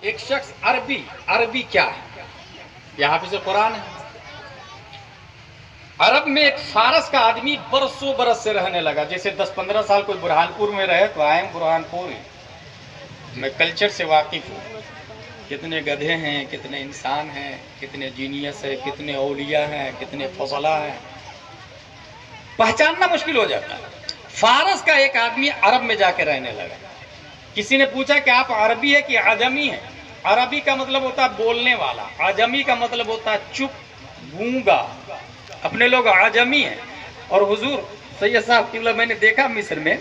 एक शख्स अरबी क्या है? यह हाफिज कुरान है। अरब में एक फारस का आदमी बरसों बरस से रहने लगा। जैसे 10-15 साल कोई बुरहानपुर में रहे तो आए बुरहानपुर, मैं कल्चर से वाकिफ हूँ। कितने गधे हैं, कितने इंसान हैं, कितने जीनियस है, कितने औलिया हैं, कितने फजला हैं, पहचानना मुश्किल हो जाता है। फारस का एक आदमी अरब में जाके रहने लगा। किसी ने पूछा कि आप अरबी है कि आजमी है? अरबी का मतलब होता है बोलने वाला, आजमी का मतलब होता है चुप, गूंगा। अपने लोग आजमी हैं। और हुजूर सैयद साहब की मैंने देखा मिस्र में,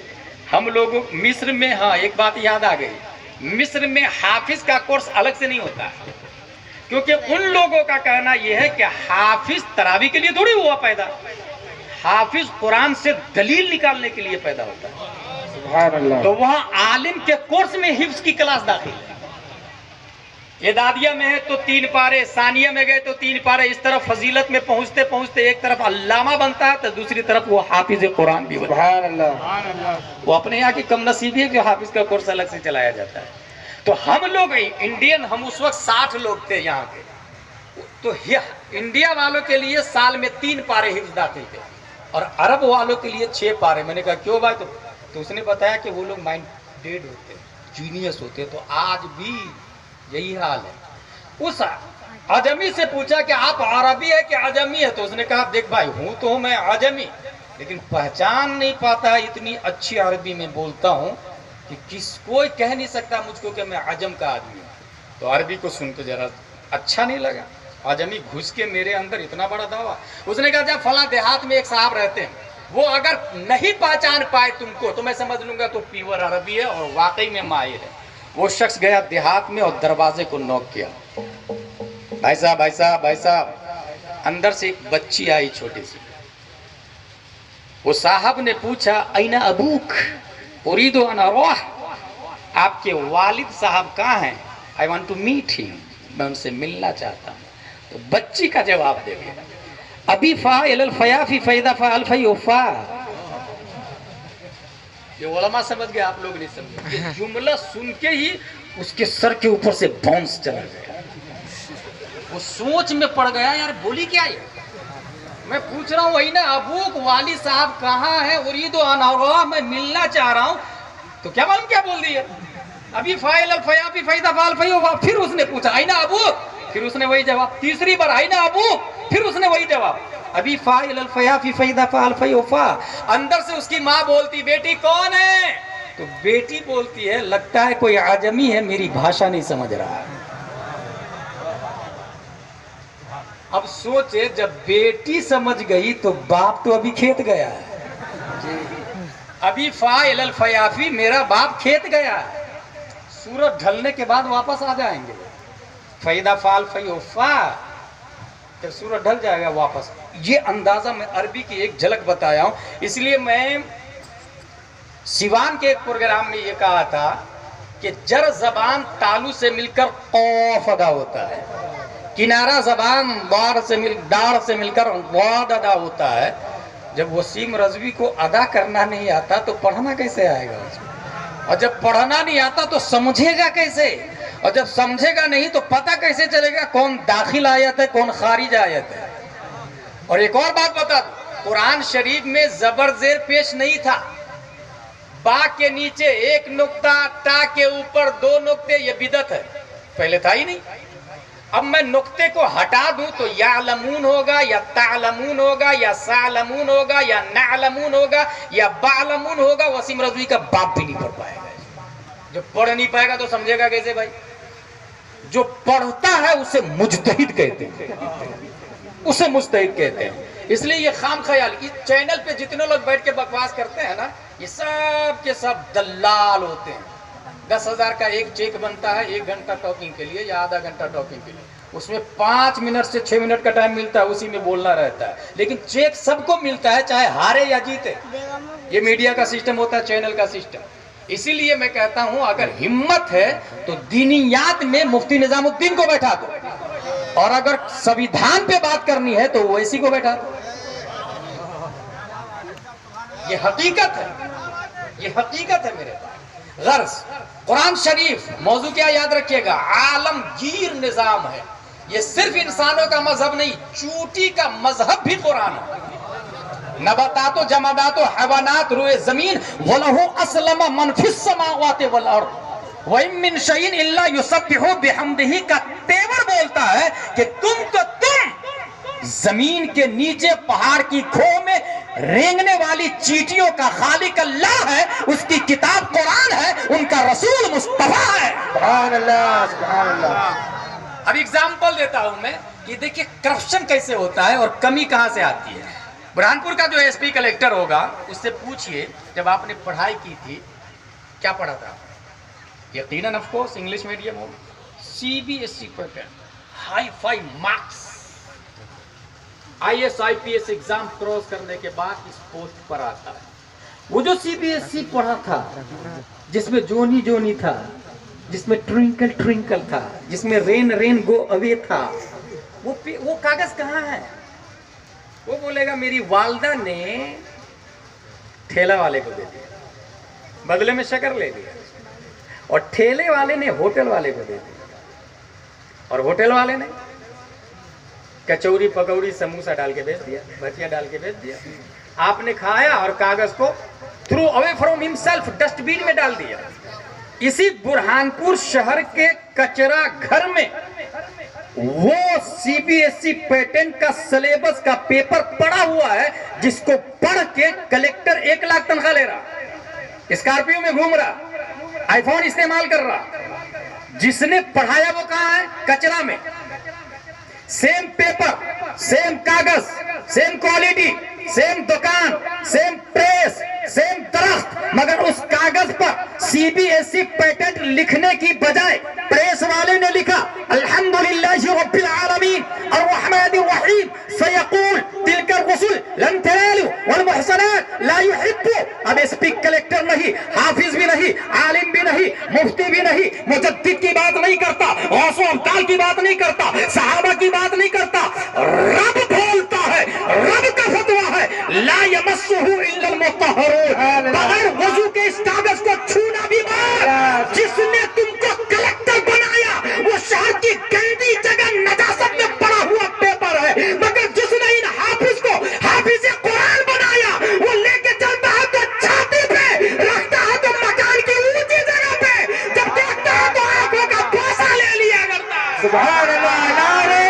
हम लोगों मिस्र में, हाँ एक बात याद आ गई, मिस्र में हाफिज का कोर्स अलग से नहीं होता है, क्योंकि उन लोगों का कहना यह है कि हाफिज तरावी के लिए थोड़ी हुआ पैदा, हाफिज कुरान से दलील निकालने के लिए पैदा होता है। सुभान अल्लाह। तो वहां आलिम के कोर्स में हिफ्ज की क्लास दाखिल है। ये दादिया में है तो 3 पारे, सानिया में गए तो 3 पारे, इस तरफ फजीलत में पहुंचते पहुंचते एक तरफ अल्लामा बनता है तो दूसरी तरफ वो हाफिज कुरान भी बनता है। सुभान अल्लाह। वो अपने यहाँ की कम नसीबी है कि हाफिज का कोर्स अलग से चलाया जाता है। तो हम लोग इंडियन, हम उस वक्त 60 लोग थे यहाँ के, तो इंडिया वालों के लिए साल में 3 पारे हिफ्ज दाखिल थे और अरब वालों के लिए 6 पारे। मैंने कहा क्यों भाई? तो उसने बताया कि वो लोग माइंडेड होते, जीनियस होते। तो आज भी यही हाल है। उस आजमी से पूछा कि आप अरबी है कि आजमी है? तो उसने कहा देख भाई, हूँ तो मैं आजमी, लेकिन पहचान नहीं पाता, इतनी अच्छी अरबी में बोलता हूँ कि कोई कह नहीं सकता मुझको कि मैं आजम का आदमी हूँ। तो अरबी को सुन के जरा अच्छा नहीं लगा। आजमी घुस के मेरे अंदर इतना बड़ा दावा। उसने कहा जब फला देहात में एक साहब रहते हैं, वो अगर नहीं पहचान पाए तुमको तो मैं समझ लूंगा तो प्योर अरबी है और वाकई में माहिर है। वो शख्स गया देहात में और दरवाजे को नॉक किया, भाई साहब भाई साहब भाई साहब। अंदर से एक बच्ची आई छोटी सी। वो साहब ने पूछा ऐना अबूक उरीदु अन अराह, आपके वालिद साहब कहाँ हैं? I want to meet him, मैं उनसे मिलना चाहता हूँ। तो बच्ची का जवाब देखिए, अभी फा इलल फयाफी फैदा फा अल फयूफा। ये उलमा समझ गए, आप लोग नहीं समझे। ये जुमला सुन के ही उसके सर के ऊपर से बाउंस चला गया। वो सोच में पड़ गया, यार बोली क्या ये? मैं पूछ रहा हूँ वही ना, अबूक वाली साहब कहाँ है? उरीदो अनहरा, मैं मिलना चाह रहा हूँ। तो क्या मालूम क्या बोल दिया? अभी फाइल अल फयाफी फैदा फा अल फयूफा। फिर उसने पूछा आई ना अबूक, फिर उसने वही जवाब। तीसरी बार आई ना अबूक, फिर उसने वही जवाब। अभी फाइल अल फयाफी फैदा फा अल फयूफा। अंदर से उसकी माँ बोलती बेटी कौन है? तो बेटी बोलती है लगता है कोई आजमी है, मेरी भाषा नहीं समझ रहा है। अब सोचे जब बेटी समझ गई तो बाप तो अभी खेत गया है। अभी फाइल अल फयाफी, मेरा बाप खेत गया है। सूरज ढलने के बाद वापस आ जाएंगे। फैदा फाल फयूफा, जब सूरज ढल जाएगा वापस। ये अंदाजा मैं अरबी की एक झलक बताया हूं। इसलिए मैं सिवान के एक प्रोग्राम में ये कहा था कि जर जबान तालू से मिलकर कौफ अदा होता है, किनारा जबान दार से मिलकर वाद अदा होता है। जब वसीम रजवी को अदा करना नहीं आता तो पढ़ना कैसे आएगा उसको? और जब पढ़ना नहीं आता तो समझेगा कैसे? और जब समझेगा नहीं तो पता कैसे चलेगा कौन दाखिल आयत है कौन खारिज आयत है? और एक और बात बता दूं, कुरान शरीफ में जबर जेर पेश नहीं था। बा के नीचे 1 नुक्ता, ता के ऊपर 2 नुक्ते, ये बिदत है, पहले था ही नहीं। अब मैं नुक्ते को हटा दूं तो यालमून होगा या तालमून होगा या सालमून होगा या नालमून होगा या बालमून होगा। वसीम रजवी का बाप भी नहीं पढ़ पाएगा। जो पढ़ नहीं पाएगा तो समझेगा कैसे भाई? जो पढ़ता है उसे मुजतहिद कहते हैं, उसे मुजतहिद कहते हैं। इसलिए ये खाम ख्याल, इस चैनल पे जितने लोग बैठ के बकवास करते हैं ना, ये सब के सब दलाल होते हैं। 10,000 का एक चेक बनता है 1 घंटा टॉकिंग के लिए या आधा घंटा टॉकिंग के लिए। उसमें 5 मिनट से 6 मिनट का टाइम मिलता है, उसी में बोलना रहता है। लेकिन चेक सबको मिलता है, चाहे हारे या जीते। ये मीडिया का सिस्टम होता है, चैनल का सिस्टम। इसीलिए मैं कहता हूं अगर हिम्मत है तो दीनियात में मुफ्ती निजामुद्दीन को बैठा दो, और अगर संविधान पे बात करनी है तो ओवैसी को बैठा दो। ये हकीकत है, ये हकीकत है मेरे पास। गर्ज कुरान शरीफ मौजू क्या याद रखिएगा, आलमगीर निजाम है। ये सिर्फ इंसानों का मजहब नहीं, चूटी का मजहब भी कुरान है। नबातातो जमादातो हैवानात रुए जमीन वलहु अस्लमा मन फिस समावाति वल अर्द व इन मिन शैइन इल्ला युसब्बिहु बिहम्दिही का तेवर बोलता है कि तुम जमीन के नीचे पहाड़ की खो में रेंगने वाली चींटियों का खालिक अल्लाह है, उसकी किताब कुरान है, उनका रसूल मुस्तफा है। सुभान अल्लाह, सुभान अल्लाह। अब एग्जांपल देता हूं मैं कि देखिए करप्शन कैसे होता है और कमी कहां से आती है। बुरहानपुर का जो एसपी कलेक्टर होगा उससे पूछिए जब आपने पढ़ाई की थी क्या पढ़ा था। यकीनन ऑफ कोर्स इंग्लिश मीडियम हो, CBSE pattern, hi fi marks, IAS IPS exam cross करने के बाद इस पोस्ट पर आता है। वो जो सीबीएसई पढ़ा था जिसमें जोनी जोनी था, जिसमें ट्विंकल ट्विंकल था, जिसमें रेन रेन गो अवे था, वो कागज कहाँ है? वो बोलेगा मेरी वालदा ने ठेला वाले को दे दिया, बदले में शक्कर ले लिया, और ठेले वाले ने होटल वाले को दे दिया, और होटल वाले ने कचौरी पकौड़ी समोसा डाल के बेच दिया, भजिया डाल के बेच दिया। आपने खाया और कागज को through away from himself dustbin में डाल दिया। इसी बुरहानपुर शहर के कचरा घर में वो सीबीएसई पैटर्न का सिलेबस का पेपर पड़ा हुआ है, जिसको पढ़ के कलेक्टर 1 लाख तनख्वाह ले रहा, स्कॉर्पियो में घूम रहा, आईफोन इस्तेमाल कर रहा। जिसने पढ़ाया वो कहाँ है? कचरा में। सेम पेपर, सेम कागज, सेम क्वालिटी, सेम दुकान, सेम प्रेस, सेम दरख्त, मगर उस कागज पर सीबीएसई पैटर्न लिखने की बजाय प्रेस वाले ने लिखा अल्हम्दुलिल्लाहि रब्बिल आलमीन अर्रहमानिर रहीम सयक़ूल तिलकर रसूल लन तनालू वल मुहसनात ला युहिब्बु। अब एसपी कलेक्टर नहीं, हाफिज भी नहीं, आलिम भी नहीं, मुफ्ती भी नहीं, मुजद्दिद की बात नहीं करता, गौसो अब्दाल की बात नहीं करता, सहाबा की बात नहीं करता, रब बोलता है, रब का फतवा है ला यमस्सुहु इल्ला अल-मुत्तहरून। बगैर वजू के इस कागज को छूना भी मत। जिसने तुमको कलेक्टर बनाया वो शहर की गंदी जगह नजासत में पड़ा हुआ पेपर है, मगर जिसने इन हाफिज को हाफिज कुरान बनाया वो लेके चलता है तो छाती पे, रखता है तो मकान की ऊंची जगह पे, जब देखता है तो आंखों का बोसा ले लिया करता है। सुभान अल्लाह, नारे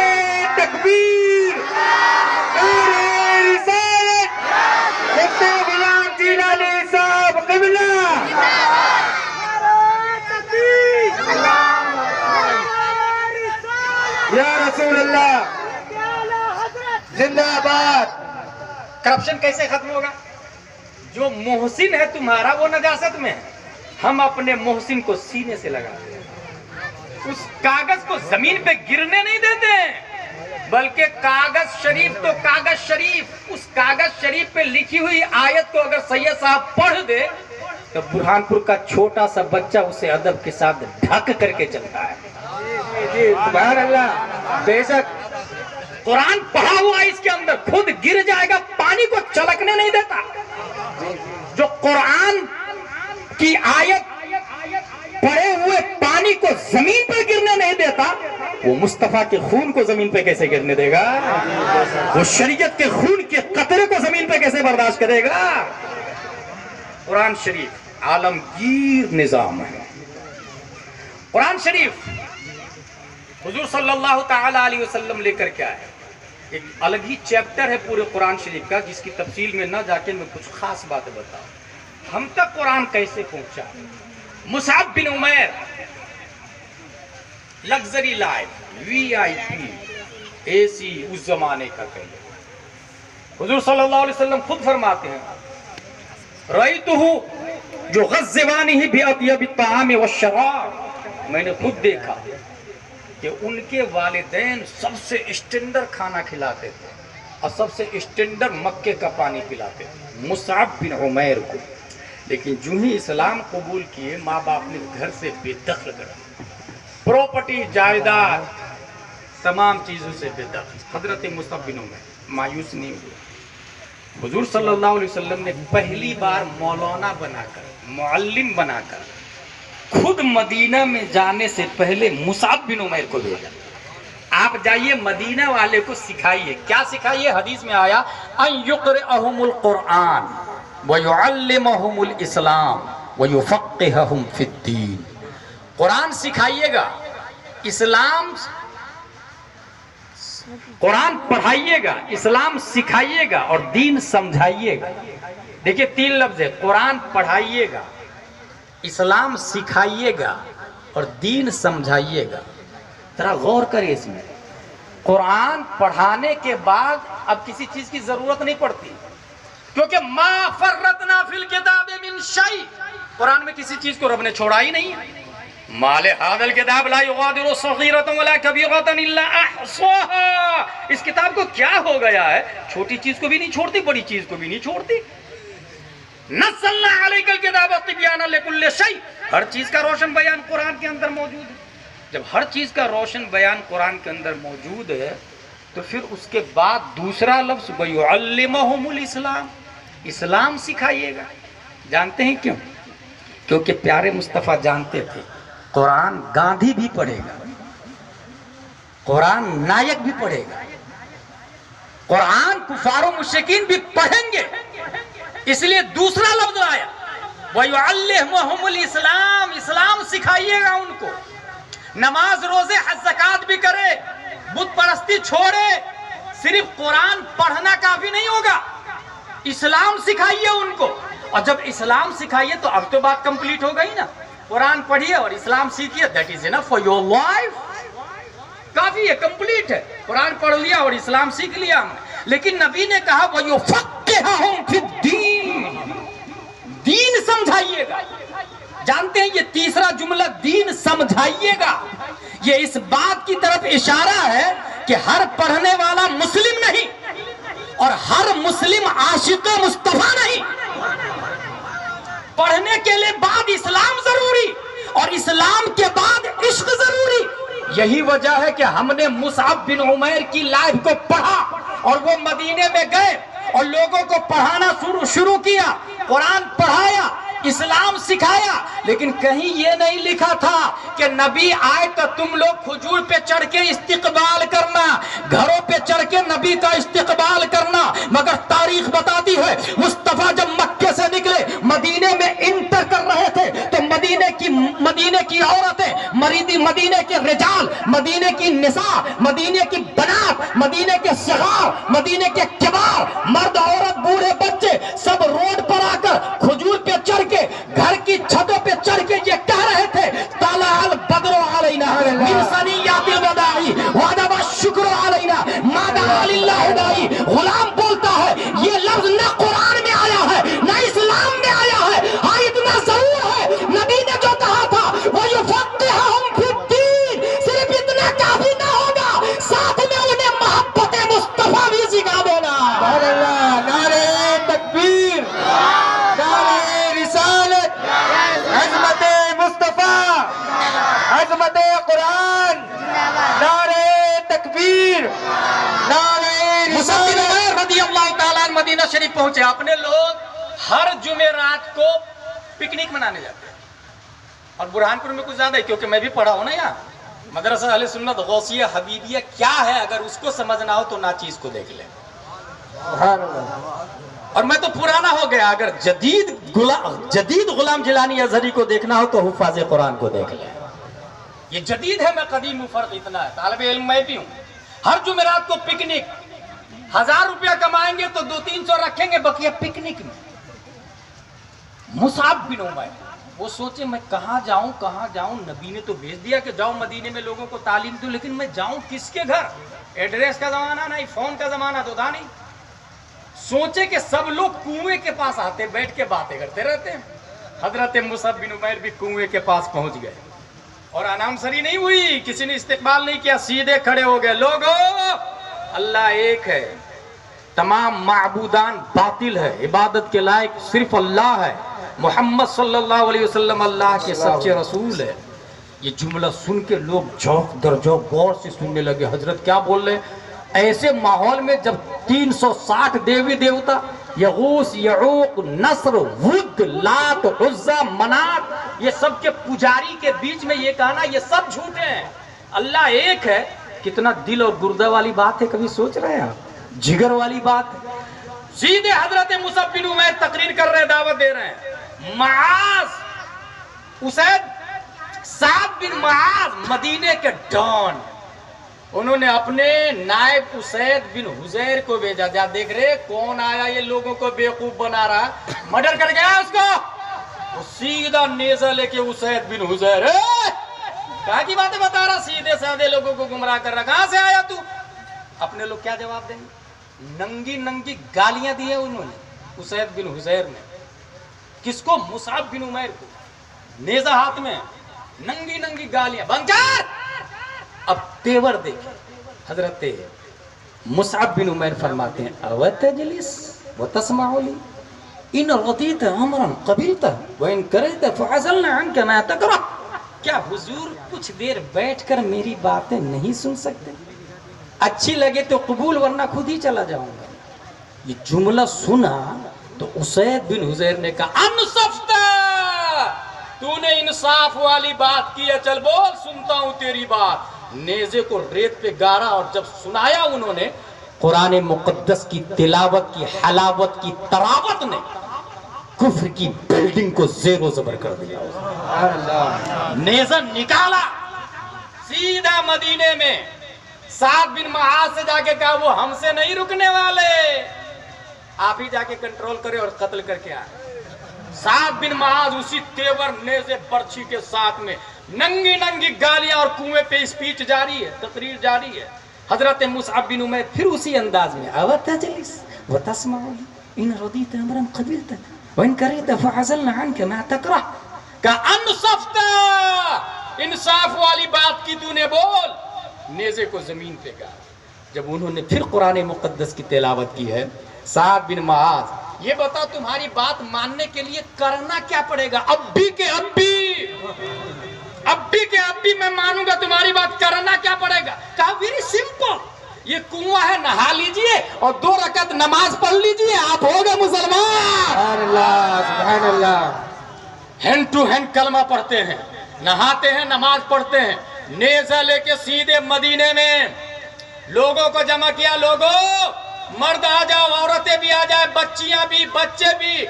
तकबीर, नारे रिसालत, मुफ्ती गुलाम जीलानी साहब क़िबला। या रसूल अल्लाह जिंदाबाद। करप्शन कैसे खत्म होगा? जो मोहसिन है तुम्हारा वो नजासत में है, हम अपने मोहसिन को सीने से लगाते हैं, उस कागज को जमीन पे गिरने नहीं देते हैं, बल्कि कागज शरीफ तो कागज शरीफ, उस कागज शरीफ पे लिखी हुई आयत को अगर सैयद साहब पढ़ दे तो बुरहानपुर का छोटा सा बच्चा उसे अदब के साथ ढक करके चलता है। जी सुभान अल्लाह। बेशक कुरान पढ़ा हुआ इसके अंदर खुद गिर जाएगा, पानी को छलकने नहीं देता। जो कुरान की आयत पढ़े हुए पानी को जमीन पर गिरने नहीं देता, वो मुस्तफा के खून को जमीन पे कैसे गिरने देगा? वो शरीयत के खून के कतरे को जमीन पे कैसे बर्दाश्त करेगा? कुरान शरीफ आलमगीर निजाम है। कुरान शरीफ हुजूर सल्लल्लाहु ताला अलैहि वसल्लम लेकर क्या है, एक अलग ही चैप्टर है पूरे कुरान शरीफ का, जिसकी तफसील में न जाके मैं कुछ खास बातें बताऊं। हम तक कुरान कैसे पहुंचा? Musab bin Umair, luxury life, VIP, AC उस जमाने का कहिए। हुजूर सल्लल्लाहु अलैहि वसल्लम खुद फरमाते हैं रअयतुहु जो गज़वानी ही बिअत्यब ताम व शराब, मैंने खुद देखा कि उनके वालिदैन सबसे स्टैंडर्ड खाना खिलाते थे और सबसे स्टैंडर्ड मक्के का पानी पिलाते थे मुसअब बिन उमैर को। लेकिन जो ही इस्लाम कबूल किए, माँ बाप ने घर से बेदखल करा, प्रॉपर्टी जायदाद तमाम चीज़ों से बेदखल। हजरत मुसअब बिन उमैर मायूस नहीं हुए। हुजूर सल्लल्लाहु अलैहि वसल्लम ने पहली बार मौलाना बनाकर, मुअल्लिम बनाकर खुद मदीना में जाने से पहले मुसाब बिन उमैर को भेजा, आप जाइए मदीना वाले को सिखाइए। क्या सिखाइए? हदीस में आया अन युक़रिअहुमुल कुरआन व युअल्लिमुहुमुल इस्लाम व युफ़क़्क़िहुहुम फ़िद्दीन। कुरान सिखाइएगा, इस्लाम, कुरान पढ़ाइएगा, इस्लाम सिखाइएगा और दीन समझाइएगा। देखिए 3 लफ्ज है, कुरान पढ़ाइएगा, इस्लाम सिखाइएगा और दीन समझाइएगा। जरा गौर करिए इसमें। कुरान पढ़ाने के बाद अब किसी चीज की जरूरत नहीं पड़ती, क्योंकि मा फर्रतना फिल किताबि मिन शै, कुरान में किसी चीज को रब ने छोड़ा ही नहीं है। माले हादल किताब ला युगादिरु सगीरतन वला कबीरतन इल्ला अहसाहा, इस किताब को क्या हो गया है, छोटी चीज को भी नहीं छोड़ती, बड़ी चीज को भी नहीं छोड़ती। नज़्ज़लना अलैकल किताब तिबयाना लिकुल्लि शै, हर चीज का रोशन बयान कुरान के अंदर मौजूद है। जब हर चीज का रोशन बयान कुरान के अंदर मौजूद है तो फिर उसके बाद दूसरा लफ्ज वयुअल्लिमुहुमुल इस्लाम, इस्लाम सिखाइएगा। जानते हैं क्यों? क्योंकि प्यारे मुस्तफ़ा जानते थे कुरान गांधी भी पढ़ेगा, कुरान नायक भी पढ़ेगा, कुरान कुफार और मुशरिकीन भी पढ़ेंगे, इसलिए दूसरा लफ्ज आया वयुअल्लिमुहुमुल इस्लाम, इस्लाम सिखाइएगा उनको। नमाज रोजे हज ज़कात भी करे, बुत परस्ती छोड़े, सिर्फ कुरान पढ़ना काफी नहीं होगा, इस्लाम सिखाइए उनको। और जब इस्लाम सिखाइए तो अब तो बात कंप्लीट हो गई ना, कुरान पढ़िए और इस्लाम सीखिए, that is enough for your life, काफी है, कंप्लीट है। कुरान पढ़ लिया और इस्लाम सीख लिया हमने। लेकिन नबी ने कहा वो युफ़क़्क़िहुहुम फ़िद्दीन, दीन समझाइएगा। जानते हैं ये तीसरा जुमला दीन समझाइएगा, ये इस बात की तरफ इशारा है कि हर पढ़ने वाला मुस्लिम नहीं और हर मुस्लिम आशिक़ मुस्तफा नहीं। पढ़ने के लिए बाद इस्लाम जरूरी और इस्लाम के बाद इश्क जरूरी। यही वजह है कि हमने मुसअब बिन उमैर की लाइफ को पढ़ा और वो मदीने में गए और लोगों को पढ़ाना शुरू किया, कुरान पढ़ाया, इस्लाम सिखाया। लेकिन कहीं ये नहीं लिखा था कि नबी आए तो तुम लोग खजूर पे चढ़ के इस्तिकबाल करना, घरों पे चढ़ के नबी का इस्तिकबाल करना। मगर तारीख बताती है मुस्तफा जब मक्के से निकले, मदीने में इंटर कर रहे थे तो मदीने की औरतें, मदीने के रिजाल, मदीने की निसा, मदीने की बनात, मदीने के सगार, मदीने के किबार, मर्द औरत बूढ़े बच्चे सब रोड पर आकर खजूर पे चढ़ के घर की छतों पे चढ़ के ये कह रहे थे ताला अल बद्र अलैना मिन सनियातिल वदाई वजब शुक्र अलैना मादा लिल्लाह दाई। गुलाम बोलता है ये लफ्ज ना कुरान में आया है ना इस्लाम में आया है। हाँ इतना जरूर है नबी ने जो कहा था वो युफ़क़्क़िहुहुम फ़िद्दीन, सिर्फ इतना काफी ना होगा, साथ में उन्हें मोहब्बत मुस्तफा भी सिखा देना। नारे तकबीर, नारे रिसालत, अज़मत मुस्तफा, अज़मत कुरान, नारे तकबीर, नारे रिसालत। रज़ियल्लाहु ताला अन्हु मदीना शरीफ पहुंचे। अपने लोग हर जुमेरात को पिकनिक मनाने जाते हैं और बुरहानपुर में कुछ ज्यादा है, क्योंकि मैं भी पढ़ा हूं ना यहाँ। मदरसा अहले सुन्नत गौसिया हबीबिया क्या है, अगर उसको समझना हो तो नाचीज को देख ले। और मैं तो पुराना हो गया, अगर जदीद गुलाम जिलानी अज़हरी को देखना हो तो हुफ़ाज़ कुरान को देख ले। ये जदीद है, मैं कदीम हूं, फर्क इतना है। तालिबे इल्म मैं भी हूं। हर जुमेरात को पिकनिक, 1000 रुपया कमाएंगे तो 200-300 रखेंगे बकिया पिकनिक में। मुसअब बिन उमैर वो सोचे मैं कहाँ जाऊं। नबी ने तो भेज दिया कि जाओ मदीने में लोगों को तालीम दो, लेकिन मैं जाऊं किसके घर? एड्रेस का जमाना नहीं, फोन का जमाना तो था नहीं। सोचे कि सब लोग कुएं के पास आते, बैठ के बातें करते रहते हैं। हजरत मुसअब बिन उमैर भी कुएं के पास पहुंच गए और अनाउंसरी नहीं हुई, किसी ने इस्तेकबाल नहीं किया, सीधे खड़े हो गए। लोगों, अल्लाह एक है, तमाम माबूदान बातिल है, इबादत के लायक सिर्फ अल्लाह है, मोहम्मद सल्लल्लाहु अलैहि वसल्लम अल्लाह के सच्चे रसूल है। ये जुमला सुन के लोग झोंक दर झोंक गौर से सुनने लगे। हजरत क्या बोल रहे? ऐसे माहौल में जब 360 देवी देवता यगूस, यऊक, नस्र, वुद, लात, उज्जा, मनात, ये सब के पुजारी के बीच में ये कहना ये सब झूठे हैं। अल्लाह एक है। कितना दिल और गुर्दा वाली बात है, कभी सोच रहे हैं आप? जिगर वाली बात है। सीधे हजरत मुसअब बिन उमैर तकरीर कर रहे हैं, दावत दे रहे हैं। माज, उसैद, साद बिन माज मदीने के डॉन, उन्होंने अपने नायब उसैद बिन हुजैर को भेजा। जा देख रहे कौन आया ये लोगों को बेवकूफ बना रहा, मर्डर कर गया उसको। वो सीधा नेजा लेके उसैद बिन हुजैर क्या की बातें बता रहा, सीधे साधे लोगों को गुमराह कर रहा। कहां से आया तू? अपने लोग क्या जवाब देंगे? नंगी नंगी गालियां दी है उन्होंने उसैद बिन हुजैर ने। किसको? मुसअब बिन उमैर को। नेजा हाथ में, नंगी नंगी गालियां, बंद कर। अब तेवर देखे, हजरत मुसअब बिन उमैर फरमाते हैं अवतजलिस व तस्माउली इन रदीत अमरन कबिलत व इन करैत फअज़लना अनका मा तकरा। क्या हुजूर कुछ देर बैठकर मेरी बातें नहीं सुन सकते? अच्छी लगे तो कबूल, वरना खुद ही चला जाऊंगा। ये जुमला सुना तो उसैद बिन हुजैर ने कहा अनसफ्ता, तूने इंसाफ वाली बात की है, चल बोल सुनता हूं तेरी बात। नेज़े को रेत पे गाड़ा और जब सुनाया उन्होंने कुरान मुकद्दस की तिलावत की हलावत की तरावत ने कुफ्र की बिल्डिंग को ज़ेरो ज़बर कर दिया। नेज़ा निकाला, सीधा मदीने में साद बिन मुआज़ से जाके कहा वो हमसे नहीं रुकने वाले, आप ही जाके कंट्रोल करे और कत्ल करके आए। साद बिन मुआज़ उसी तेवर नेज़े बर्छी के साथ में नंगी नंगी गालियां और कुएं पे स्पीच जारी है, तकरीर जारी है। हजरत मुसअब बिन उमैर फिर उसी अंदाज में अवतजलिस व तस्माउली इन रदीत अमरन कबिलत व इन करैत फअज़लना अनका मा तकरा। का अनसफ्ता, इंसाफ वाली बात की तूने बोल। नेज़े को जमीन पे गाड़ा। जब उन्होंने फिर कुरान मुकद्दस की तिलावत की है, साद बिन मुआज़ ये बता तुम्हारी बात मानने के लिए करना क्या पड़ेगा? अब भी के अब भी मैं मानूंगा तुम्हारी बात, करना क्या पड़ेगा? कहा वेरी सिंपल, ये कुआं है, नहा लीजिए और 2 रकात नमाज पढ़ लीजिए, आप हो गए मुसलमान। अल्लाह सुभान अल्लाह। हैंड टू हैंड कलमा पढ़ते हैं, नहाते हैं, नमाज पढ़ते हैं। नेज़ा लेके सीधे मदीने में लोगों को जमा किया। लोगों, मर्द आ जाओ, औरतें भी आ जाए, बच्चियां भी, बच्चे भी,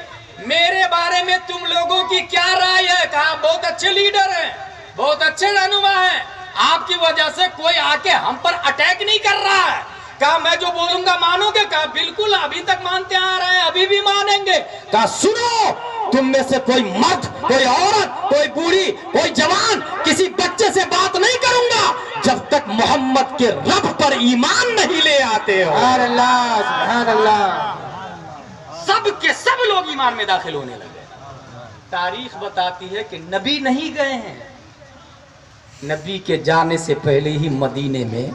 मेरे बारे में तुम लोगों की क्या राय है? कहा बहुत अच्छे लीडर हैं, बहुत अच्छे रहनुमा हैं, आपकी वजह से कोई आके हम पर अटैक नहीं कर रहा है। कहा मैं जो बोलूंगा मानोगे? कहा बिल्कुल, अभी तक मानते आ रहे हैं, अभी भी मानेंगे। कहा सुनो, तुम में से कोई मर्द, कोई औरत, कोई बूढ़ी, कोई जवान, किसी बच्चे से बात नहीं करूंगा जब तक मोहम्मद के रब पर ईमान नहीं ले आते हो। अल्लाह सुभान अल्लाह। सब के सब लोग ईमान में दाखिल होने लगे। तारीख बताती है कि नबी नहीं गए हैं, नबी के जाने से पहले ही मदीने में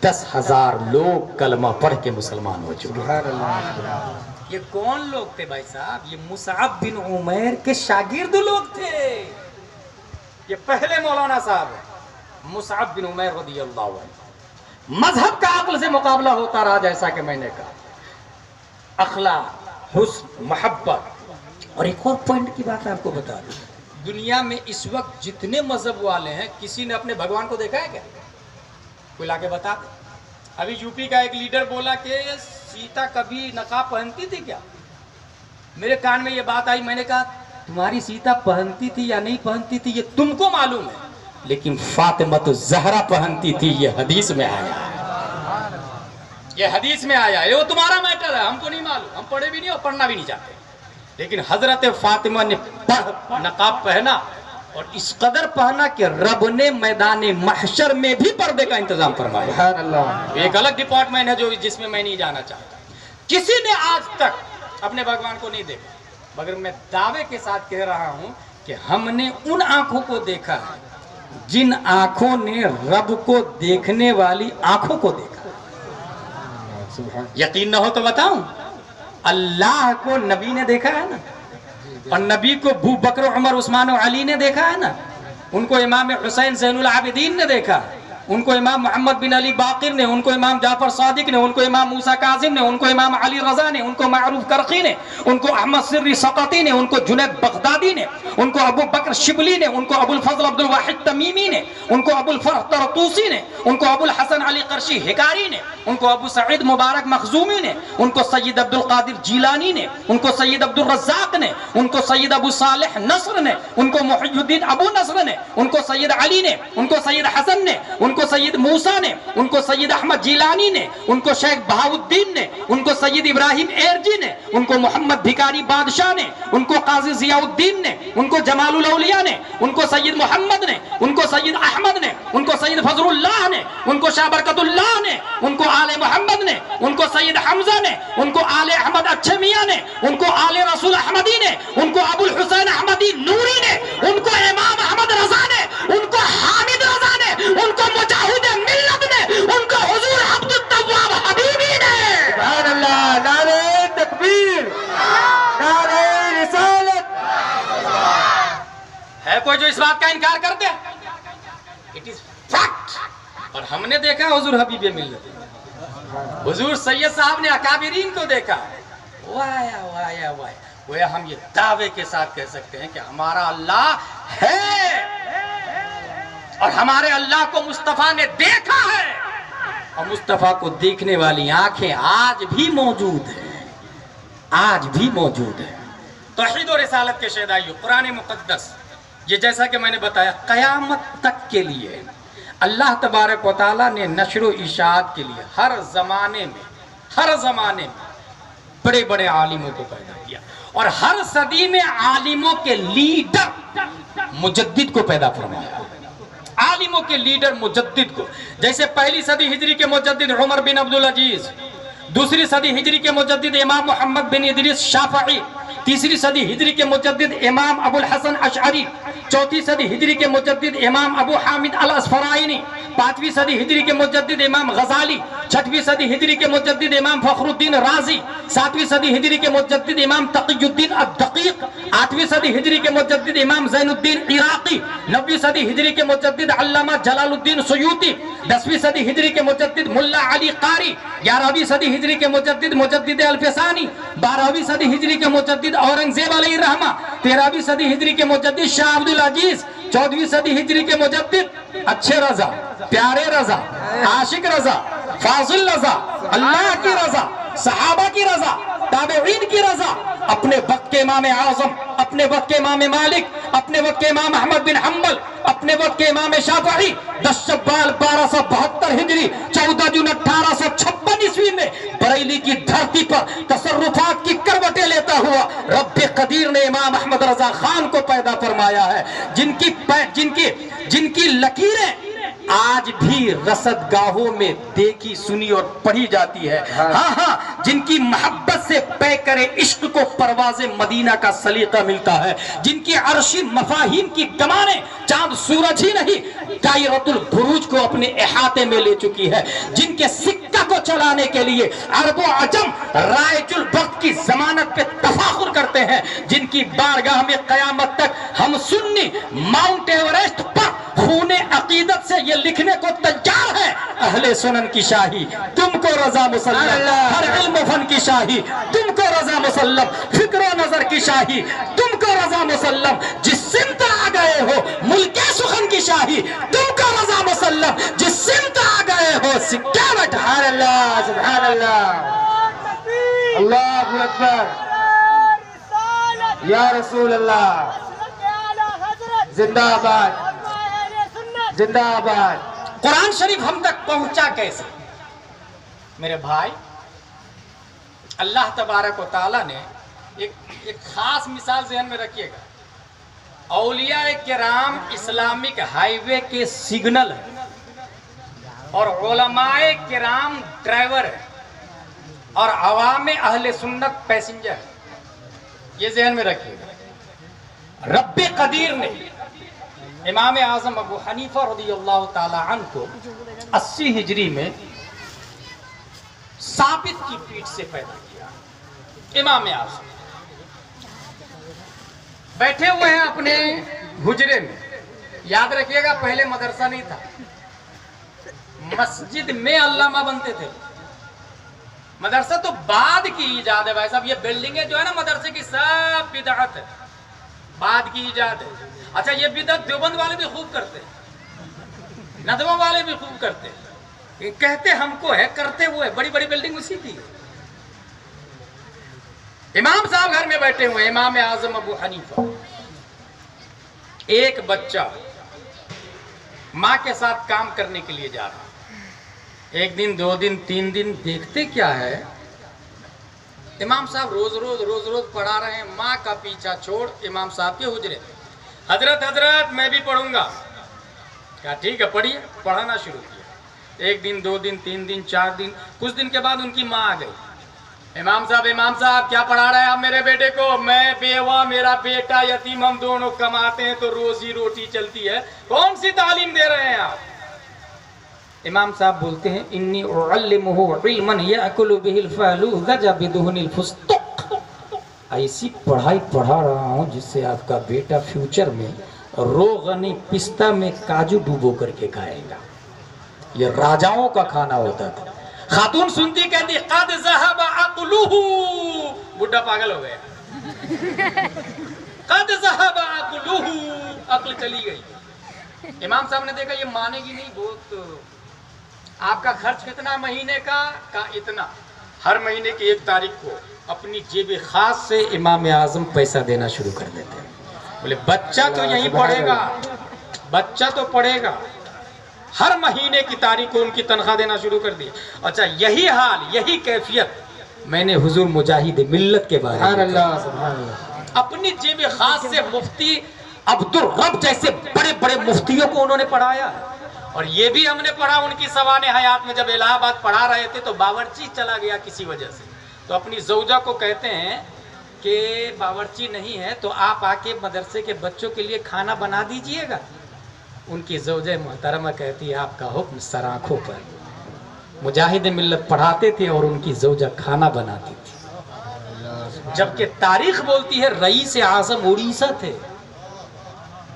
10,000 लोग कलमा पढ़ के मुसलमान हो चुके हैं। ये कौन लोग थे भाई साहब? ये मुसअब बिन उमैर के शागिर्द लोग थे। ये पहले मौलाना साहब है मुसअब बिन उमैर रज़ियल्लाहु अन्हु। मजहब का अक्ल से मुकाबला होता रहा, जैसा कि मैंने कहा, अखलाक, हुस्न, मोहब्बत। और एक और पॉइंट की बात आपको बता दूं, दुनिया में इस वक्त जितने मजहब वाले हैं, किसी ने अपने भगवान को देखा है क्या? कोई लाके बता दे। अभी यूपी का एक लीडर बोला कि सीता कभी नकाब पहनती थी क्या? मेरे कान में ये बात आई, मैंने कहा तुम्हारी सीता पहनती थी या नहीं पहनती थी ये तुमको मालूम है, लेकिन फातिमा तो ज़हरा पहनती थी, ये हदीस में आया है, ये हदीस में आया है। वो तुम्हारा मैटर है, हमको नहीं मालूम, हम पढ़े भी नहीं और पढ़ना भी नहीं चाहते। लेकिन हजरत फातिमा ने नकाब पहना, और इस कदर पहना कि रब ने मैदान महशर में भी पर्दे का इंतजाम फरमाया। एक अलग डिपार्टमेंट है जो जिसमें मैं नहीं जाना चाहता। किसी ने आज तक अपने भगवान को नहीं देखा, मगर मैं दावे के साथ कह रहा हूं कि हमने उन आंखों को देखा है जिन आंखों ने रब को देखने वाली आंखों को देखा। यकीन न हो तो बताऊं, अल्लाह को नबी ने देखा है ना, और नबी को अबू बकर, उमर, उस्मान और अली ने देखा है ना, उनको इमाम हुसैन ज़ैनुल आबिदीन ने देखा, उनको इमाम मोहम्मद बिन अली बाकिर ने, उनको इमाम जाफर सादिक ने, उनको इमाम मूसा काजिम ने, उनको इमाम अली रजा ने, उनको मारूफ करखी ने, उनको अहमद सिर्री सकती ने, उनको जुनैद बगदादी ने, उनको अबू बकर शिबली ने, उनको अबुल फजल अब्दुल वाहिद तमीमी ने, उनको अबुल फरह तरतूसी ने, उनको अबुल हसन अली करशी हिकारी ने, उनको अबू सईद मुबारक मखजूमी ने, उनको सैयद अब्दुल कादिर जीलानी ने, उनको सैयद अब्दुल रज़्ज़ाक ने, उनको सैयद अबू सालिह नस्र ने, उनको मुहियुद्दीन अबू नस्र ने, उनको सैयद अली ने, उनको सैयद हसन ने, उनको सैयद मूसा ने, उनको सैयद अहमद जीलानी ने, उनको शेख बहाउद्दीन ने, उनको सैयद इब्राहिम एरजी ने, उनको मोहम्मद भिकारी बादशाह ने, उनको काजी जियाउद्दीन ने, उनको जमालुल औलिया ने, उनको सैयद मोहम्मद ने, उनको सैयद अहमद ने, उनको सैयद फजलुल्लाह ने, उनको शाह बरकतुल्लाह ने, उनको आले मोहम्मद ने, उनको सैयद हमजा ने, उनको आले अहमद अच्छे मियां ने, उनको आले रसूल अहमदी ने, उनको अबुल हुसैन अहमदी नूरी ने, उनको इमाम अहमद रजा ने, उनको हामिद रजा ने, उनको मुजाहिद मिल्लत ने, उनको हुजूर अब्दुल तव्वाब हबीबी ने। सुभान अल्लाह, नारे तकबीर, नारे रिसालत। है कोई जो इस बात का इनकार करते? It is fact. और हमने देखा हुजूर हबीबे मिल्लत, हुजूर सैयद साहब ने अकाबिरीन को देखा। वाया वाया वाया, वो हम ये दावे के साथ कह सकते हैं कि हमारा अल्लाह है और हमारे अल्लाह को मुस्तफा ने देखा है और मुस्तफा को देखने वाली आंखें आज भी मौजूद है, आज भी मौजूद है। तौहीद और रिसालत के शहदाई कुरान मुक़द्दस, ये जैसा कि मैंने बताया क़यामत तक के लिए अल्लाह तबारक व तआला ने नशर व इशाअत के लिए हर ज़माने में बड़े बड़े आलिमों को पैदा किया और हर सदी में आलिमों के लीडर मुजद्दिद को पैदा फरमाया। आलिमों के लीडर मुजद्दिद को, जैसे पहली सदी हिजरी के मुजद्दिद उमर बिन अब्दुल अजीज, दूसरी सदी हिजरी के मुजद्दिद इमाम मोहम्मद बिन इदरीस शाफई, तीसरी सदी हिजरी के मुजद्दिद इमाम अबुल हसन अशअरी, चौथी सदी हिजरी के मुजद्दिद इमाम अबू हामिद अल असफराइनी, पांचवी सदी हिजरी के मुजद्दिद इमाम गजाली, छठवीं सदी हिजरी के मुजद्दिद इमाम फखरुद्दीन राजी, सातवीं सदी हिजरी के मुजद्दिद इमाम तकीयुद्दीन अद-दकीक, आठवीं सदी हिजरी के मुजद्दिद इमाम ज़ैनुद्दीन इराकी, नवीं सदी हिजरी के मुजद्दिद अल्लामा जलालुद्दीन सुयूती, 10वीं सदी हिजरी के मुजद्दिद मुल्ला अली कारी, 11वीं सदी हिजरी के मुजद्दिद मुजद्दिद अल-फ़सानी, 12वीं सदी हिजरी के मुजद्दिद औरंगजेब अलैहि रहमा, 13वीं सदी हिजरी के मुजद्दिद शाह अब्दुल अजीज, 14वीं सदी हिजरी के मुजद्दिद अच्छे रजा, प्यारे रजा, आशिक रजा, फाजिल रजा, अल्लाह की रजा, सहाबा की रजा, ताबईन की रजा, अपने वक्त के इमाम आजम, अपने वक्त के इमाम मालिक, अपने वक्त के इमाम अहमद बिन हम्बल, अपने वक्त के इमाम शाफई, 10 शव्वाल 1272 हिजरी, 14 जून 1856 ईस्वी में बरेली की धरती पर तसर्रुफात की करवटें लेता हुआ रब्बे कदीर ने इमाम अहमद रजा खान को पैदा फरमाया है, जिनकी लकीरें आज भी रसदगाहों में देखी सुनी और पढ़ी जाती है। हाँ, जिनकी मोहब्बत से पे करे इश्क को परवाज़े मदीना का सलीका मिलता है, जिनकी अर्शी मफाहिम की कमाने चांद सूरज ही नहीं दायरतुल बुरूज को अपने इहाते में ले चुकी है, जिनके सिक्का को चलाने के लिए अरब व अजम रायजुल वक्त की जमानत पे तफाखुर करते हैं, जिनकी बारगाह में कयामत तक हम सुन्नी माउंट एवरेस्ट पर खूने अकीदत से ये लिखने को तैयार है, अहले सुनन की शाही तुमको रजा मुसल्लम, हर इल्म फन की शाही तुमको रजा मुसल्लम, फिक्र नजर की शाही तुमको रजा मुसल्लम, जिस सिमत आ गए हो मुल्के सुखन की शाही तुमको रजा मुसल्लम, जिस सिमत आ गए हो सिक्कावट। सुभान अल्लाह, सुभान अल्लाह, अल्लाहु अकबर, या रसूल अल्लाह, जिंदाबाद जिंदाबाद। कुरान शरीफ हम तक पहुंचा कैसे? मेरे भाई, अल्लाह तबारक व तआला ने एक खास मिसाल ज़हन में रखिएगा। औलिया किराम इस्लामिक हाईवे के सिग्नल है और उलमाए किराम ड्राइवर है और अवाम अहले सुन्नत पैसेंजर है, ये ज़हन में रखिएगा। रब्बे कदीर ने इमाम आज़म अबू हनीफा रज़ियल्लाहु ताला अन्हु को 80 हिजरी में साबित की पीठ से पैदा किया। इमाम आज़म बैठे हुए हैं अपने हुजरे में, याद रखिएगा पहले मदरसा नहीं था, मस्जिद में अल्लामा बनते थे। मदरसा तो बाद की इजाद है भाई साहब, ये बिल्डिंगें जो है ना मदरसे की सब बिदअत है, बाद की इजाद है। अच्छा ये बिदअत देवबंद वाले भी खूब करते हैं, नदवा वाले भी खूब करते हैं, ये कहते हमको है, करते वो है, बड़ी बड़ी बिल्डिंग उसी की है। इमाम साहब घर में बैठे हुए, इमाम आजम अबू हनीफा, एक बच्चा माँ के साथ काम करने के लिए जा रहा। एक दिन, 2 दिन, 3 दिन, देखते क्या है, इमाम साहब रोज रोज पढ़ा रहे हैं, माँ का पीछा छोड़ इमाम साहब के हुजरे। हजरत मैं भी पढ़ूंगा। क्या ठीक है पढ़िए। पढ़ाना शुरू किया। 1 दिन, 2 दिन, 3 दिन, 4 दिन, कुछ दिन के बाद उनकी माँ आ गई। इमाम साहब क्या पढ़ा रहे हैं आप मेरे बेटे को? मैं बेवा, मेरा बेटा यतीम, हम दोनों कमाते हैं तो रोजी रोटी चलती है, कौन सी तालीम दे रहे हैं आप? इमाम साहब बोलते हैं इन्नी उअल्लिमुहु इल्मन याकुलु बिहिल फालूज़ा बिदुहुनिल फुस्तुक। ऐसी पढ़ाई पढ़ा रहा हूँ जिससे आपका बेटा फ्यूचर में रोगनी पिस्ता में काजू डूबो करके खाएगा। ये राजाओं का खाना होता था। खातून सुनती कहती कद ज़हबा अक़लुहु, बुढ़ा पागल हो गया। कद ज़हबा अक़लुहु, अक्ल चली गई। इमाम साहब ने देखा ये मानेगी नहीं, बहुत आपका खर्च कितना महीने का इतना। हर महीने की 1 तारीख को अपनी जेब खास से इमाम आजम पैसा देना शुरू कर देते हैं। बोले बच्चा तो यहीं पढ़ेगा, बच्चा तो पढ़ेगा। हर महीने की तारीख को उनकी तनख्वाह देना शुरू कर दी। अच्छा यही हाल, यही कैफियत मैंने हुजूर मुजाहिद मिल्लत के बारे में अपनी जेब खास से मुफ्ती अब्दुल रब जैसे बड़े बड़े मुफ्तियों को उन्होंने पढ़ाया। और ये भी हमने पढ़ा उनकी सवाने हयात में, जब इलाहाबाद पढ़ा रहे थे तो बावर्ची चला गया किसी वजह से, तो अपनी ज़ौजा को कहते हैं कि बावर्ची नहीं है तो आप आके मदरसे के बच्चों के लिए खाना बना दीजिएगा। उनकी ज़ौजा मोहतरमा कहती है आपका हुक्म सर आँखों पर। मुजाहिद मिल्लत पढ़ाते थे और उनकी ज़ौजा खाना बनाती थी। जबकि तारीख बोलती है रईस आज़म उड़ीसा थे,